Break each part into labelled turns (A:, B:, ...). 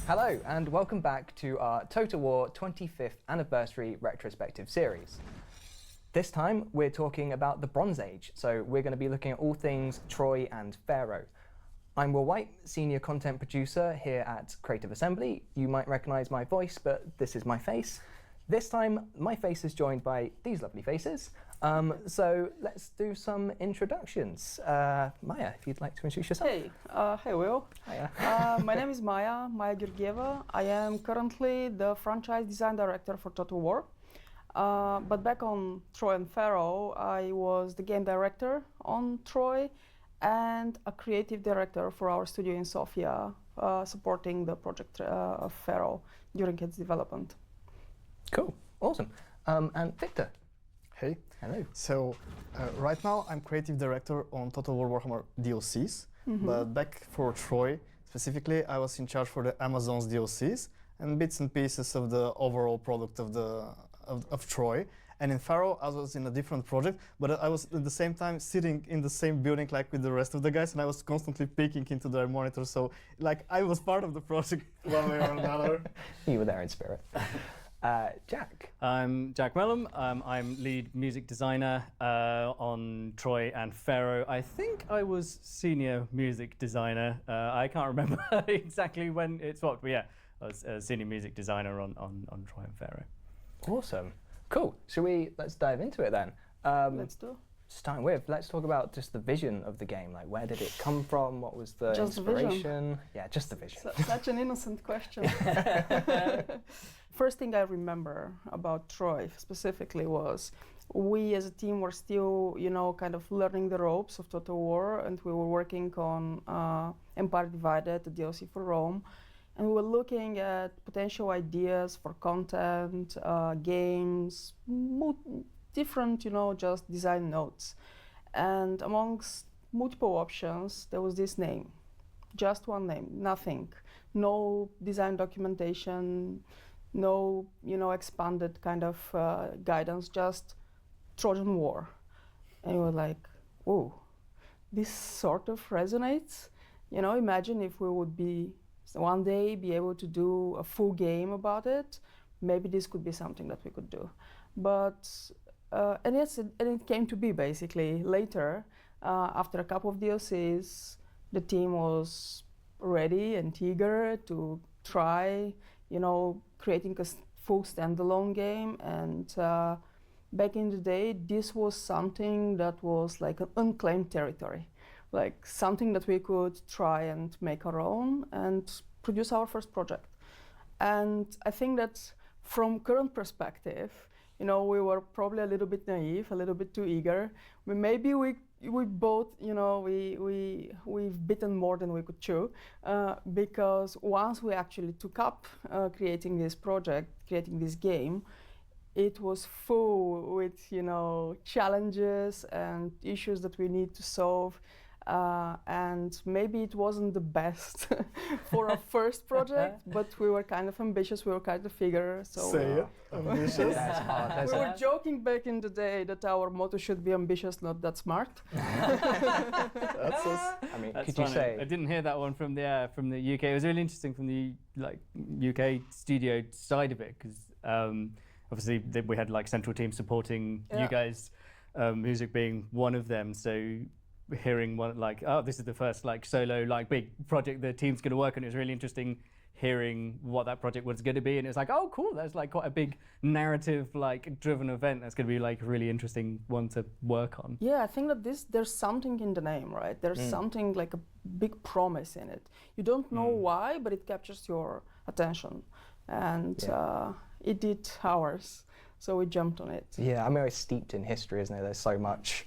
A: Hello and welcome back to our Total War 25th Anniversary Retrospective series. This time we're talking about the Bronze Age, so we're going to be looking at all things Troy and Pharaoh. I'm Will White, Senior Content Producer here at Creative Assembly. You might recognise my voice, but this is my face. This time my face is joined by these lovely faces. So let's do some introductions. Maya, if you'd like to introduce yourself.
B: Hey Will.
A: Hiya.
B: My name is Maya Georgieva. I am currently the franchise design director for Total War. But back on Troy and Pharaoh, I was the game director on Troy and a creative director for our studio in Sofia, supporting the project of Pharaoh during its development.
A: Cool, awesome. And Victor.
C: Hey.
A: Hello.
C: So right now I'm creative director on Total War Warhammer DLCs, but back for Troy specifically, I was in charge for the Amazon's DLCs and bits and pieces of the overall product of Troy. And in Pharaoh, I was in a different project, but I was at the same time sitting in the same building like with the rest of the guys, and I was constantly peeking into their monitors. So like I was part of the project one way or another.
A: You were there in spirit. Jack.
D: I'm Jack Mellum. I'm lead music designer on Troy and Pharaoh. I think I was senior music designer. I can't remember exactly when it swapped, but yeah, I was a senior music designer on Troy and Pharaoh.
A: Awesome. Cool. Let's dive into it then.
B: Let's do.
A: Starting with, let's talk about just the vision of the game. Like, where did it come from? What was the inspiration? Yeah, just the vision.
B: Such an innocent question. First thing I remember about Troy specifically was we as a team were still, kind of learning the ropes of Total War, and we were working on Empire Divided, the DLC for Rome, and we were looking at potential ideas for content, games, different, just design notes. And amongst multiple options, there was this name. Just one name, nothing. No design documentation, no, expanded kind of guidance, just Trojan War. And we were like, whoa, this sort of resonates. Imagine if we would one day be able to do a full game about it. Maybe this could be something that we could do. But and it came to be basically later, after a couple of DLCs, the team was ready and eager to try, creating a full standalone game. And back in the day, this was something that was like an unclaimed territory, like something that we could try and make our own and produce our first project. And I think that from current perspective, we were probably a little bit naive, a little bit too eager. Maybe we both, we've bitten more than we could chew, because once we actually took up creating this project, creating this game, it was full with, challenges and issues that we need to solve. And maybe it wasn't the best for our first project, but we were kind of ambitious, we were kind of eager. So
C: ambitious.
A: That's hard.
B: We were joking back in the day that our motto should be ambitious, not that smart.
C: That's us.
A: I mean,
D: That's
A: could
D: funny.
A: you say?
D: I didn't hear that one from the UK. It was really interesting from the UK studio side of it, because obviously we had central team supporting you guys, music being one of them. So hearing one this is the first solo big project the team's going to work on. It was really interesting hearing what that project was going to be, and it's like, oh cool, that's quite a big narrative driven event that's going to be a really interesting one to work on.
B: Yeah, I think that there's something in the name, right? There's something like a big promise in it. You don't know why, but it captures your attention, and it did ours, so we jumped on it.
A: Yeah, I mean, it's steeped in history, isn't it? There's so much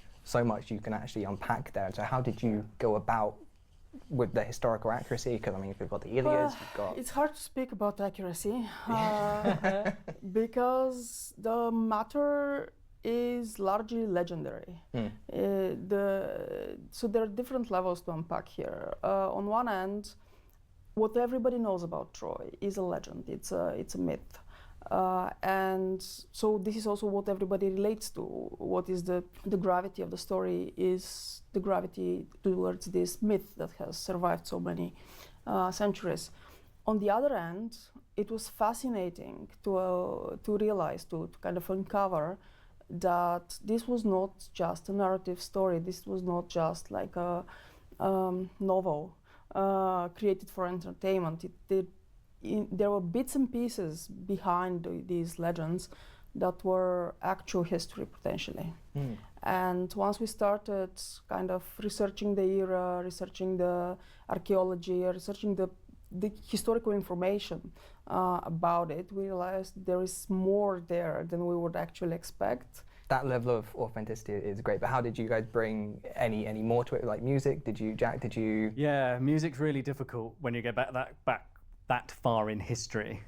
A: you can actually unpack there. So how did you go about with the historical accuracy? Because I mean, if you've got the Iliads, you've got...
B: It's hard to speak about accuracy because the matter is largely legendary. So there are different levels to unpack here. On one end, what everybody knows about Troy is a legend. It's a myth. And so this is also what everybody relates to. What is the gravity of the story is the gravity towards this myth that has survived so many centuries. On the other hand, it was fascinating to realize, to kind of uncover that this was not just a narrative story. This was not just like a novel created for entertainment. There were bits and pieces behind these legends that were actual history potentially. And once we started kind of researching the era, researching the archaeology, researching the historical information about it, we realized there is more there than we would actually expect.
A: That level of authenticity is great, but how did you guys bring any more to it, like music? Jack, did you?
D: Yeah, music's really difficult when you get back that far in history,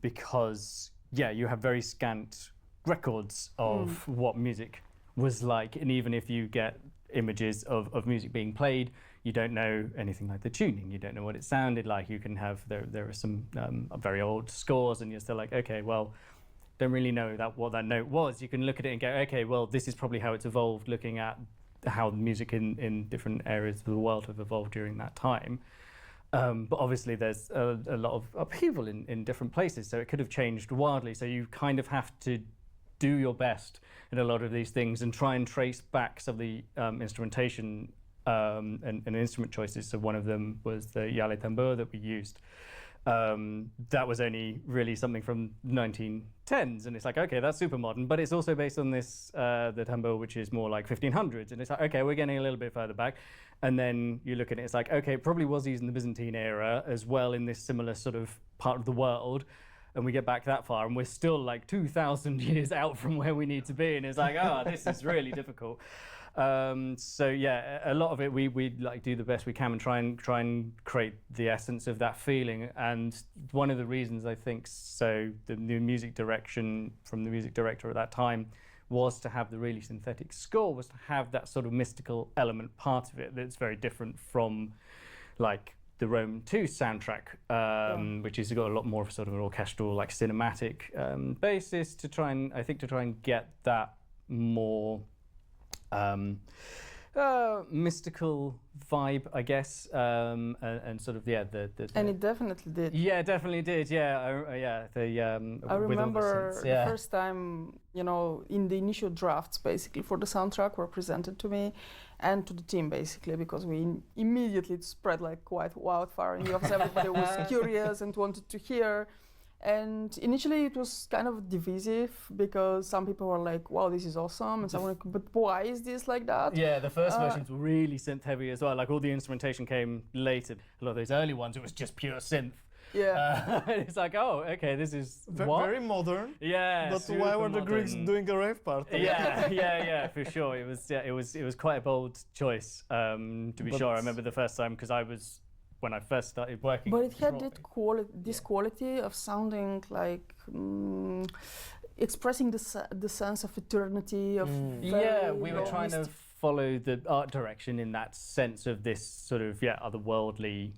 D: because yeah, you have very scant records of what music was like, and even if you get images of music being played, you don't know anything like the tuning, you don't know what it sounded like. You can have, there are some very old scores and you're still like, okay, well, don't really know what that note was. You can look at it and go, okay, well, this is probably how it's evolved, looking at how music in different areas of the world have evolved during that time. But obviously there's a lot of upheaval in different places, so it could have changed wildly. So you kind of have to do your best in a lot of these things and try and trace back some of the instrumentation and instrument choices. So one of them was the yale tambor that we used. That was only really something from 1910s, and it's like, okay, that's super modern, but it's also based on this, the tambor, which is more like 1500s, and it's like, okay, we're getting a little bit further back. And then you look at it, it's like, okay, it probably was used in the Byzantine era as well in this similar sort of part of the world. And we get back that far and we're still like 2,000 years out from where we need to be. And it's like, oh, this is really difficult. So yeah, a lot of it we like do the best we can and try and create the essence of that feeling. And one of the reasons I think so the new music direction from the music director at that time was to have the really synthetic score, was to have that sort of mystical element part of it that's very different from like the Rome 2 soundtrack, which has got a lot more of sort of an orchestral, like cinematic basis to try and get that more mystical vibe, I guess, and sort of
B: and it definitely did.
D: Yeah, it definitely did. Yeah,
B: I remember the first time, you know, in the initial drafts, basically for the soundtrack, were presented to me and to the team, basically, because we immediately spread like quite wildfire in the office. Everybody was curious and wanted to hear. And initially it was kind of divisive because some people were like, wow, this is awesome. And some were like, but why is this like that?
D: Yeah, the first versions were really synth heavy as well. Like all the instrumentation came later. A lot of those early ones, it was just pure synth.
B: Yeah.
D: It's like, oh, okay, this is
C: very modern.
D: Yeah.
C: But why were the Greeks doing a rave party?
D: Yeah, for sure. It was quite a bold choice, to be sure. I remember the first time because when I first started working.
B: But it had this quality of sounding like expressing the sense of eternity of.
D: Yeah, we were trying to follow the art direction in that sense of this sort of otherworldly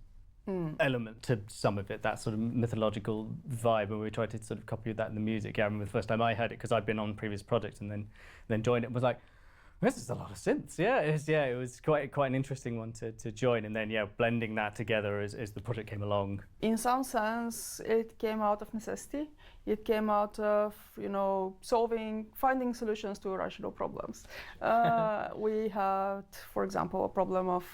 D: element to some of it, that sort of mythological vibe, and we tried to sort of copy that in the music. I remember the first time I heard it because I'd been on previous projects and then joined it, was like, this is a lot of synths. It was quite an interesting one to join, and then blending that together as the project came along.
B: In some sense, it came out of necessity. It came out of finding solutions to rational problems. We had, for example, a problem of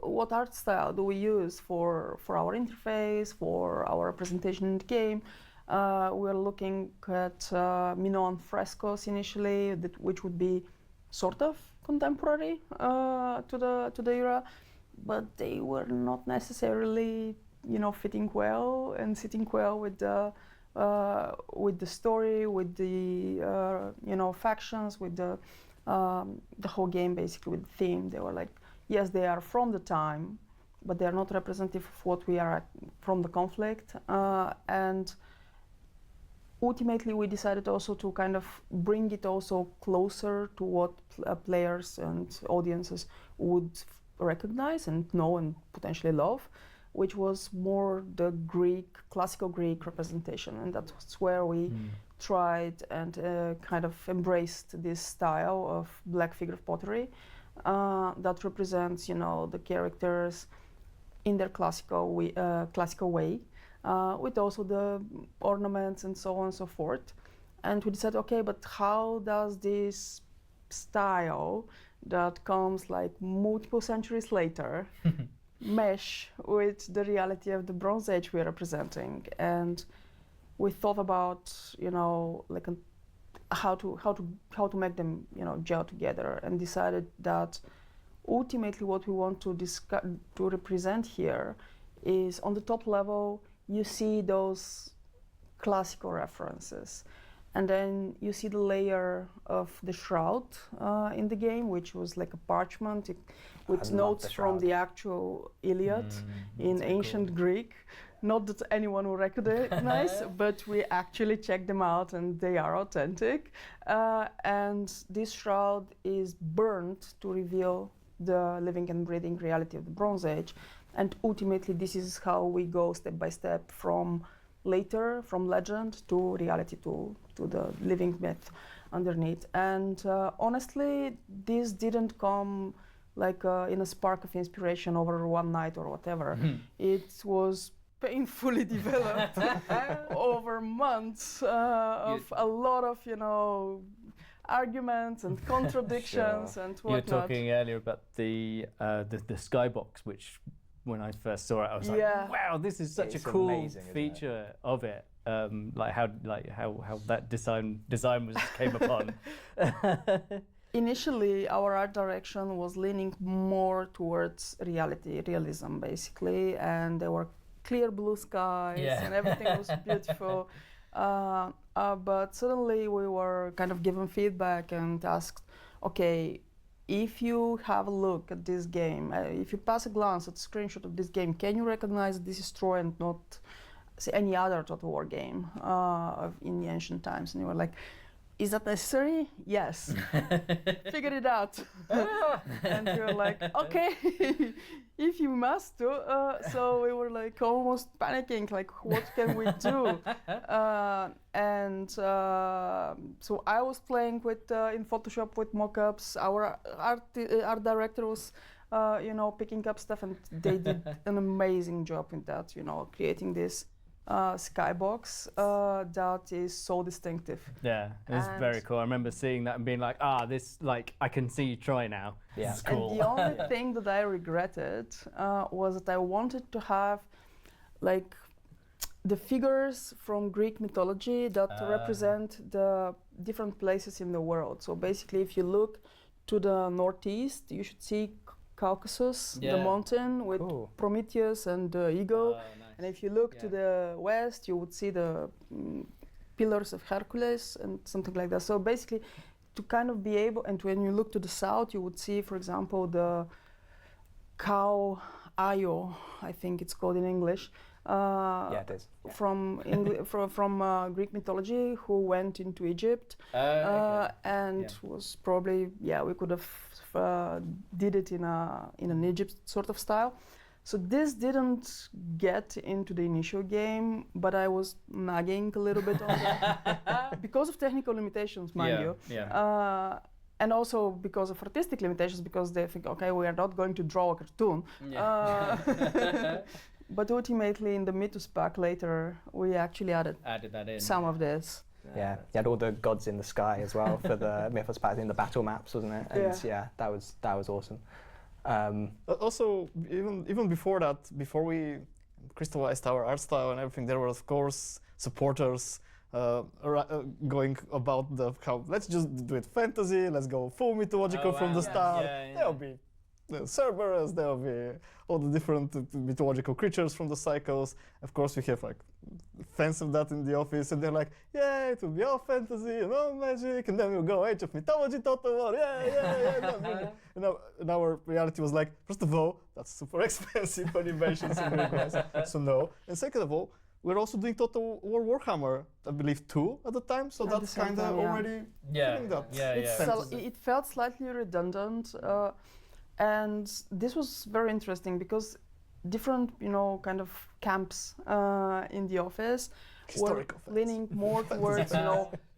B: what art style do we use for our interface, for our representation in the game. We're looking at Minoan frescoes initially, which would be sort of contemporary to the era, but they were not necessarily fitting well and sitting well with the story, with the factions, with the whole game, basically with the theme. They were like, yes, they are from the time, but they are not representative of what we are from the conflict. And ultimately, we decided also to kind of bring it also closer to what players and audiences would recognize and know and potentially love, which was more the classical Greek representation. And that's where we tried and kind of embraced this style of black figure pottery that represents, the characters in their classical way, with also the ornaments and so on and so forth. And we decided, okay, but how does this style that comes like multiple centuries later mesh with the reality of the Bronze Age we're representing? And we thought about, like how to make them, gel together, and decided that ultimately what we want to represent here is, on the top level, you see those classical references. And then you see the layer of the shroud in the game, which was like a parchment with notes from the actual Iliad in ancient Greek. Not that anyone will recognize, but we actually checked them out and they are authentic. And this shroud is burned to reveal the living and breathing reality of the Bronze Age. And ultimately, this is how we go step by step from legend to reality, to the living myth underneath. And honestly, this didn't come like in a spark of inspiration over one night or whatever. It was painfully developed over months of a lot of, arguments and contradictions and whatnot.
D: You were talking earlier about the skybox, which when I first saw it, I was like, wow, this is such a cool
A: amazing,
D: feature of it. How that design came upon.
B: Initially, our art direction was leaning more towards realism, basically, and there were clear blue skies and everything was beautiful. But suddenly we were kind of given feedback and asked, okay, if you have a look at this game, if you pass a glance at a screenshot of this game, can you recognize this is Troy and not any other Total War game in the ancient times? And you were like, is that necessary? Yes. Figured it out. And we were like, okay, if you must do. So we were like almost panicking, like, what can we do? So I was playing with in Photoshop with mock-ups. Our art director was, picking up stuff, and they did an amazing job in that, creating this skybox that is so distinctive.
D: Yeah, it's very cool. I remember seeing that and being like, this, like, I can see Troy now. Yeah, it's cool.
B: And the only thing that I regretted was that I wanted to have, like, the figures from Greek mythology that represent the different places in the world. So basically, if you look to the northeast, you should see Caucasus, the mountain with Prometheus and the eagle. Nice. And if you look to the west, you would see the pillars of Hercules and something like that. So basically, to kind of be able, and when you look to the south, you would see, for example, the cow Io, I think it's called in English.
A: It is. Yeah.
B: From Greek mythology, who went into Egypt and was probably we could have did it in an Egypt sort of style. So this didn't get into the initial game, but I was nagging a little bit on that because of technical limitations, mind you. Yeah. And also because of artistic limitations, because they think, okay, we are not going to draw a cartoon. Yeah. But ultimately, in the Mythos pack later, we actually added that in. Some of this.
A: Yeah, you had all the gods in the sky as well for the Mythos pack in the battle maps, wasn't it? And that was awesome.
C: Also, even before that, before we crystallized our art style and everything, there were of course supporters going about how let's just do it fantasy, let's go full mythological from the start. There'll be the Cerberus, there'll be all the different mythological creatures from the cycles. Of course, we have like fans of that in the office, and they're like, yeah, it will be all fantasy and all magic, and then we'll go Age of Mythology, Total War, and our reality was like, first of all, that's super expensive animations and requests, so no. And second of all, we're also doing Total War Warhammer, I believe 2 at the time, so that's kind of already doing that.
B: It felt slightly redundant. And this was very interesting because different, kind of camps in the office.
C: Historical
B: Were leaning more towards,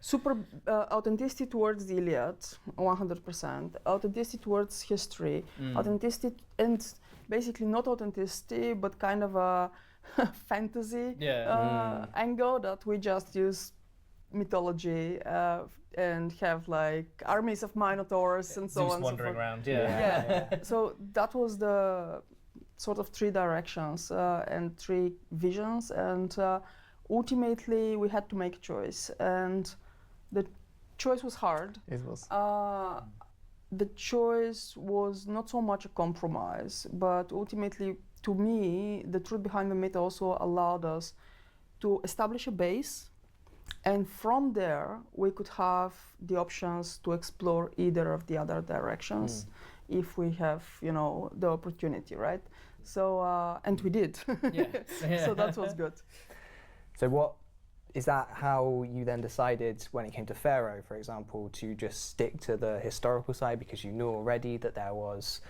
B: super authenticity towards the Iliad, 100%. Authenticity towards history. Authenticity and basically not authenticity, but kind of a fantasy angle that we just use mythology and have like armies of minotaurs and so on.
E: Zeus wandering around.
B: So that was the sort of three directions and three visions, and ultimately we had to make a choice, and the choice was hard.
C: It was.
B: The choice was not so much a compromise, but ultimately, to me, the truth behind the myth also allowed us to establish a base, and from there we could have the options to explore either of the other directions if we have, the opportunity, right? So, and we did. So that was good.
A: So is that how you then decided when it came to Pharaoh, for example, to just stick to the historical side because you knew already that there was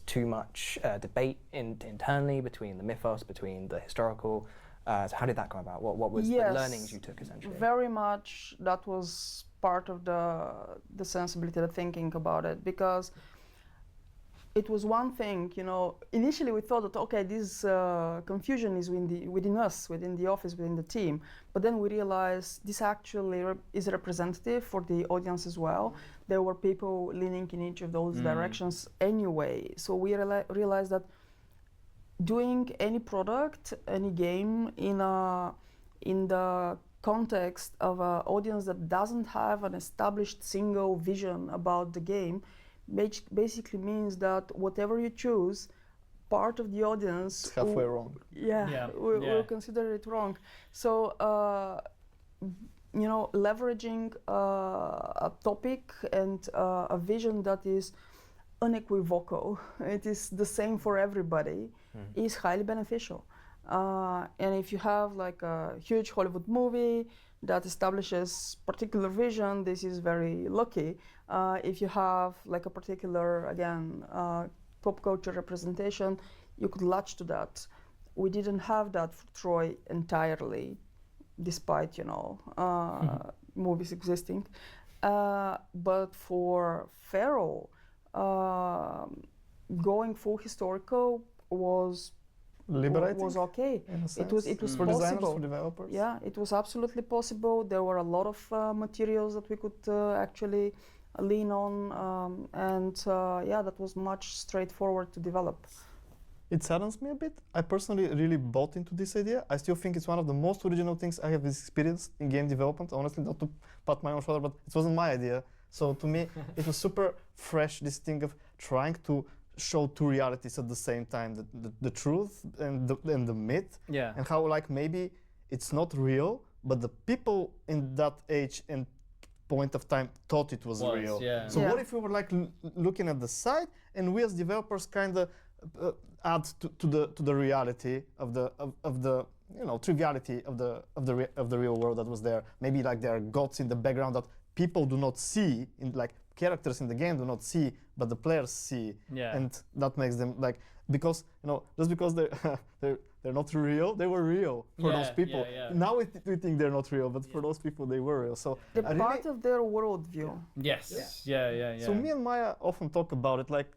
A: too much debate internally between the mythos, between the historical? So how did that come about? What was the learnings you took essentially?
B: Very much that was part of the sensibility, the thinking about it, because it was one thing, initially we thought that, okay, this confusion is within us, within the office, within the team. But then we realized this actually is representative for the audience as well. There were people leaning in each of those directions anyway. So we realized that doing any product, any game in the context of an audience that doesn't have an established single vision about the game basically means that whatever you choose, part of the audience
C: It's halfway wrong.
B: Will consider it wrong. So leveraging a topic and a vision that is unequivocal, it is the same for everybody, is highly beneficial. And if you have like a huge Hollywood movie that establishes particular vision, this is very lucky. If you have like a particular, again, pop culture representation, you could latch to that. We didn't have that for Troy entirely, despite, movies existing. But for Pharaoh, going full historical was
C: Liberating.
B: Was okay. It was
C: for
B: possible.
C: designers, for developers.
B: Yeah, it was absolutely possible. There were a lot of materials that we could actually lean on, and that was much straightforward to develop.
C: It saddens me a bit. I personally really bought into this idea. I still think it's one of the most original things I have experienced in game development. Honestly, not to pat my own shoulder, but it wasn't my idea. So to me, it was super fresh, this thing of trying to show two realities at the same time, the truth and the myth, and how like maybe it's not real, but the people in that age and point of time thought it was real. So what if we were like looking at the side and we as developers kind of add to the reality of the triviality of the real world that was there. Maybe like there are gods in the background that people do not see, in like characters in the game do not see, but the players see, and that makes them like, because just because they're not real, they were real for those people. Now we think they're not real, but for those people they were real. So
B: they're part of their worldview.
C: So me and Maya often talk about it, like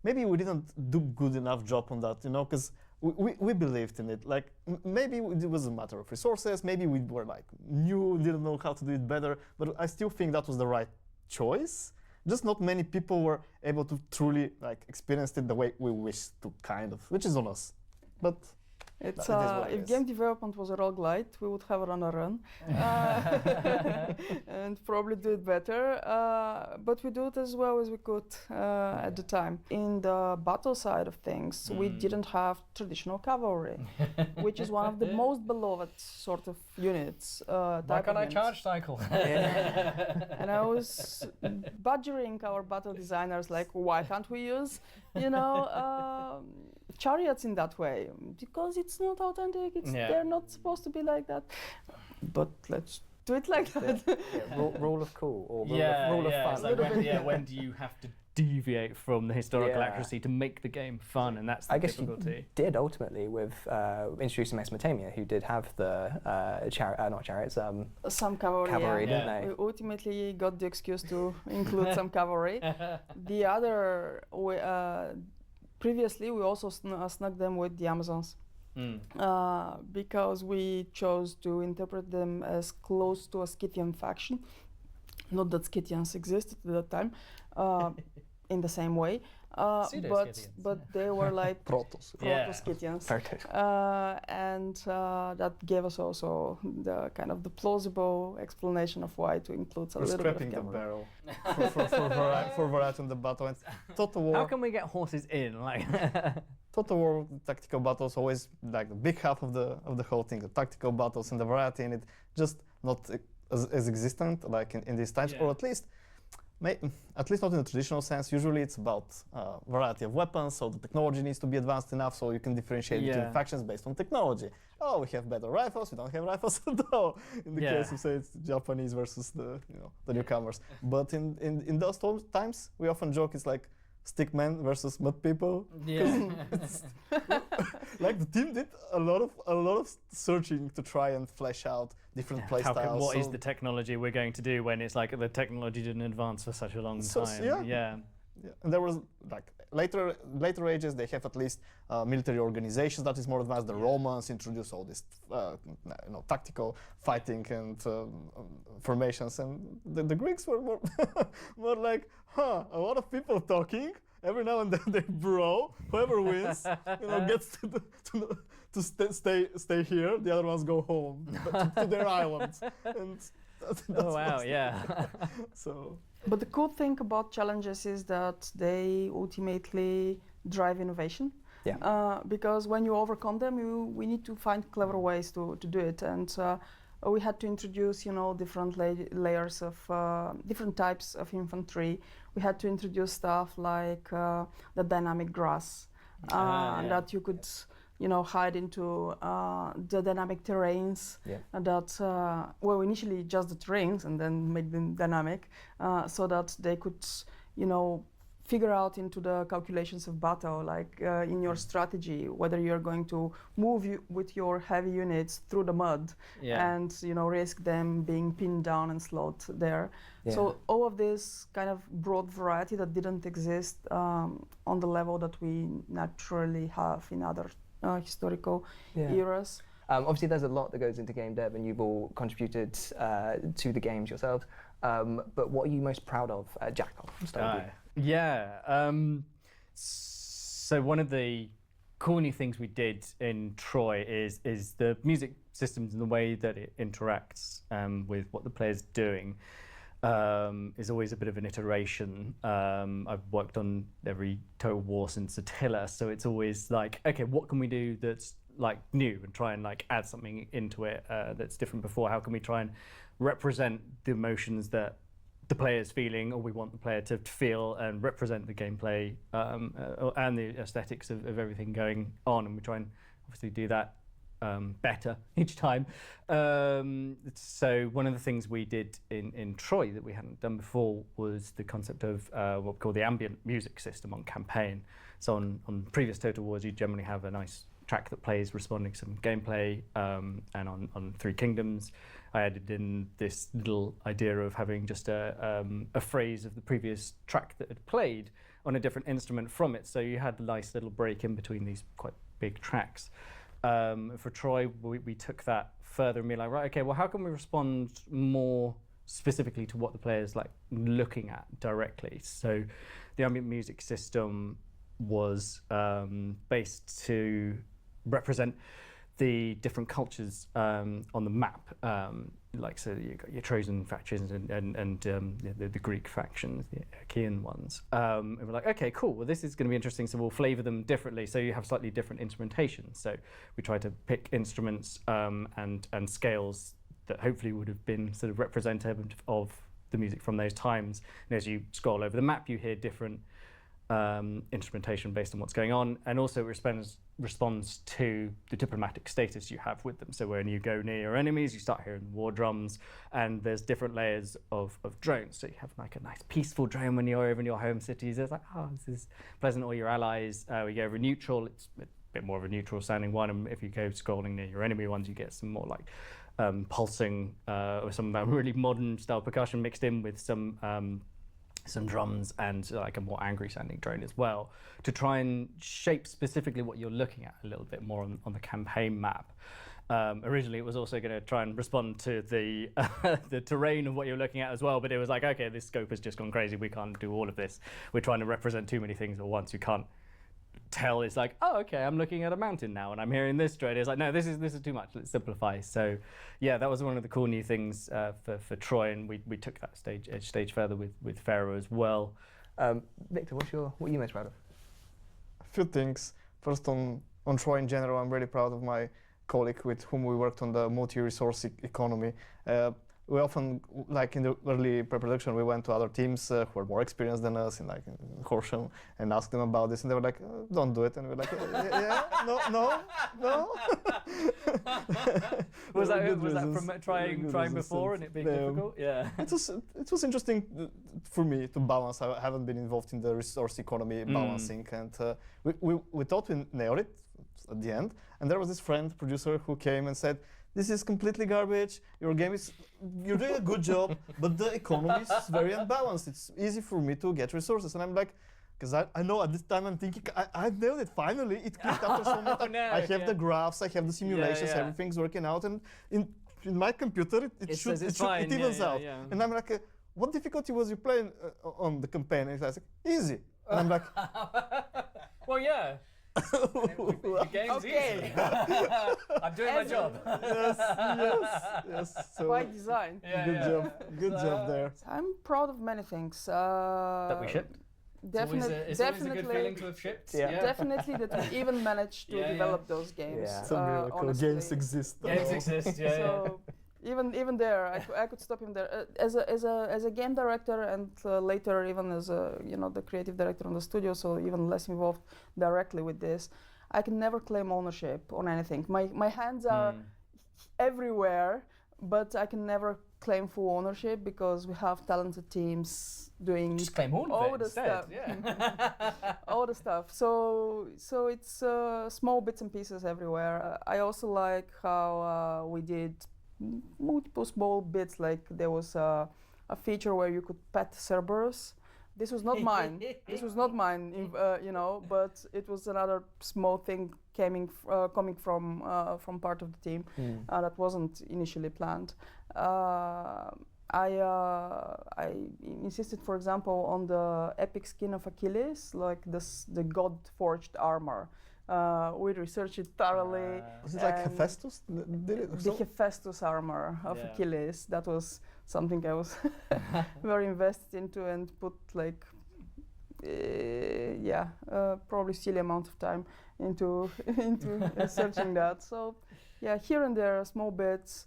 C: maybe we didn't do good enough job on that, because we believed in it. Like maybe it was a matter of resources, maybe we were like new, didn't know how to do it better, but I still think that was the right choice. Just not many people were able to truly like experience it the way we wish to, kind of, which is on us. But
B: it's if game development was a roguelite, we would have run a run and probably do it better. But we do it as well as we could at the time. In the battle side of things, we didn't have traditional cavalry, which is one of the most beloved sort of units.
E: Why can't I charge cycle?
B: And I was badgering our battle designers, like, why can't we use, chariots in that way? Because it's not authentic. They're not supposed to be like that. But let's do it like that.
A: Rule of cool or rule of fun.
E: Like when do you have to
D: deviate from the historical
A: Yeah.
D: accuracy to make the game fun, and that's the
A: I guess
D: difficulty.
A: you did ultimately with introducing Mesopotamia, who did have the not chariots,
B: Some cavalry,
A: cavalry,
B: yeah.
A: didn't they?
B: We ultimately got the excuse to include some cavalry. The other, previously we also snuck them with the Amazons. Because we chose to interpret them as close to a Scythian faction. Not that Scythians existed at that time, in the same way, but they were like proto-Scythians. And that gave us also the kind of the plausible explanation of why to include a little bit of
C: scrapping the
B: cavalry.
C: barrel for variety in the battle. And Total War.
D: How can we get horses in? Like,
C: Total War tactical battles always like the big half of the whole thing. The tactical battles and the variety in it just not as existent like in these times, or at least not in the traditional sense. Usually it's about variety of weapons, so the technology needs to be advanced enough so you can differentiate between factions based on technology. Oh, we have better rifles, we don't have rifles at all. In the case of, say, it's Japanese versus the newcomers. But in those times, we often joke it's like stickmen versus mud people. It's like the team did a lot of searching to try and flesh out different play styles.
D: What is the technology we're going to do when it's like the technology didn't advance for such a long time?
C: Yeah. And there was like later ages they have at least military organizations that is more advanced. The Romans introduced all this tactical fighting and formations, and the Greeks were more more like a lot of people talking. Every now and then they brawl. Whoever wins, gets to stay here. The other ones go home to their islands. And So.
B: But the cool thing about challenges is that they ultimately drive innovation. Because when you overcome them, we need to find clever ways to do it. And we had to introduce, different layers of different types of infantry. We had to introduce stuff like the dynamic grass, that you could, hide into the dynamic terrains. That well, initially just the terrains, and then make them dynamic, so that they could, figure out into the calculations of battle, like in your strategy, whether you're going to move with your heavy units through the mud and risk them being pinned down and slowed there. So all of this kind of broad variety that didn't exist on the level that we naturally have in other historical eras.
A: Obviously, there's a lot that goes into game dev, and you've all contributed to the games yourselves. But what are you most proud of, Jack? I'll start with you.
D: So one of the cool new things we did in Troy is the music systems and the way that it interacts with what the player's doing is always a bit of an iteration. I've worked on every Total War since Attila, so it's always like, okay, what can we do that's like new and try and like add something into it that's different before? How can we try and represent the emotions that the player's feeling, or we want the player to feel, and represent the gameplay and the aesthetics of everything going on, and we try and obviously do that better each time. So one of the things we did in Troy that we hadn't done before was the concept of what we call the ambient music system on campaign. So on previous Total Wars, you generally have a nice track that plays responding to some gameplay, and on Three Kingdoms, I added in this little idea of having just a phrase of the previous track that had played on a different instrument from it. So you had a nice little break in between these quite big tracks. For Troy, we took that further and be like, right, okay, well, how can we respond more specifically to what the player's like looking at directly? So the ambient music system was based to represent the different cultures on the map. Like, so you've got your Trojan factions and the Greek factions, the Achaean ones. And we're like, okay, cool, well, this is going to be interesting, so we'll flavor them differently, so you have slightly different instrumentation. So we try to pick instruments and scales that hopefully would have been sort of representative of the music from those times. And as you scroll over the map, you hear different instrumentation based on what's going on, and also responds to the diplomatic status you have with them. So when you go near your enemies, you start hearing war drums, and there's different layers of drones. So you have like a nice peaceful drone when you're over in your home cities. It's like, oh, this is pleasant. Or your allies. We go over neutral. It's a bit more of a neutral sounding one. And if you go scrolling near your enemy ones, you get some more like pulsing or some really modern style percussion mixed in with some drums and like a more angry sounding drone as well, to try and shape specifically what you're looking at a little bit more on the campaign map. Originally, it was also going to try and respond to the the terrain of what you're looking at as well, but it was like, okay, this scope has just gone crazy. We can't do all of this. We're trying to represent too many things at once. You can't tell. It's like, oh, okay, I'm looking at a mountain now, and I'm hearing this drone. It's like, no, this is too much. Let's simplify. So, yeah, that was one of the cool new things for Troy, and we took that stage further with Pharaoh as well.
A: Victor, what are you most proud of?
C: A few things. First, on Troy in general, I'm really proud of my colleague with whom we worked on the multi-resource economy. We often, like in the early pre-production, we went to other teams who were more experienced than us in Horsham and asked them about this, and they were like, don't do it. And we were like, yeah, no.
D: was that from trying before and it being difficult? Yeah.
C: It was interesting for me to balance. I haven't been involved in the resource economy balancing, and we thought we nailed it at the end. And there was this friend producer who came and said, this is completely garbage. You're doing a good job, but the economy is very unbalanced. It's easy for me to get resources. And I'm like, because I know at this time I'm thinking, I nailed it. Finally, it clicked after so much time. I have the graphs, I have the simulations, everything's working out. And in my computer, it evens out. Yeah. And I'm like, what difficulty was you playing on the campaign? And it's like, easy. And I'm like,
E: well, yeah. The game's easy. I'm doing my job.
C: Yes. So
B: By design.
C: Good job there.
B: I'm proud of many things.
D: That we shipped.
B: Definitely,
E: it's always a good feeling to have shipped.
B: Yeah. Definitely that we even managed to develop those games.
C: It's a miracle. Games exist.
E: Games exist. Yeah.
B: So even there, I could stop him there. As a game director, and later even as the creative director on the studio, so even less involved directly with this, I can never claim ownership on anything. My hands are everywhere, but I can never claim full ownership because we have talented teams doing
E: just claim all
B: the
E: stuff.
B: All the stuff. So it's small bits and pieces everywhere. I also like how we did multiple small bits, like there was a feature where you could pet Cerberus. This was not mine. But it was another small thing coming from part of the team that wasn't initially planned. I insisted, for example, on the epic skin of Achilles, like the god-forged armor. We researched it thoroughly.
C: Was it like Hephaestus?
B: The Hephaestus armor of Achilles. That was something I was very invested into and put probably silly amount of time into searching that. So here and there, small bits.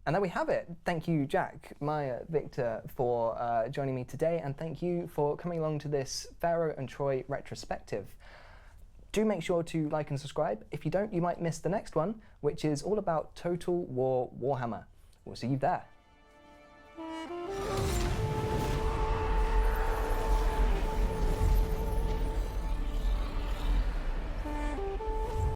A: And there we have it. Thank you, Jack, Maya, Victor, for joining me today, and thank you for coming along to this Pharaoh and Troy retrospective. Do make sure to like and subscribe. If you don't, you might miss the next one, which is all about Total War Warhammer. We'll see you there.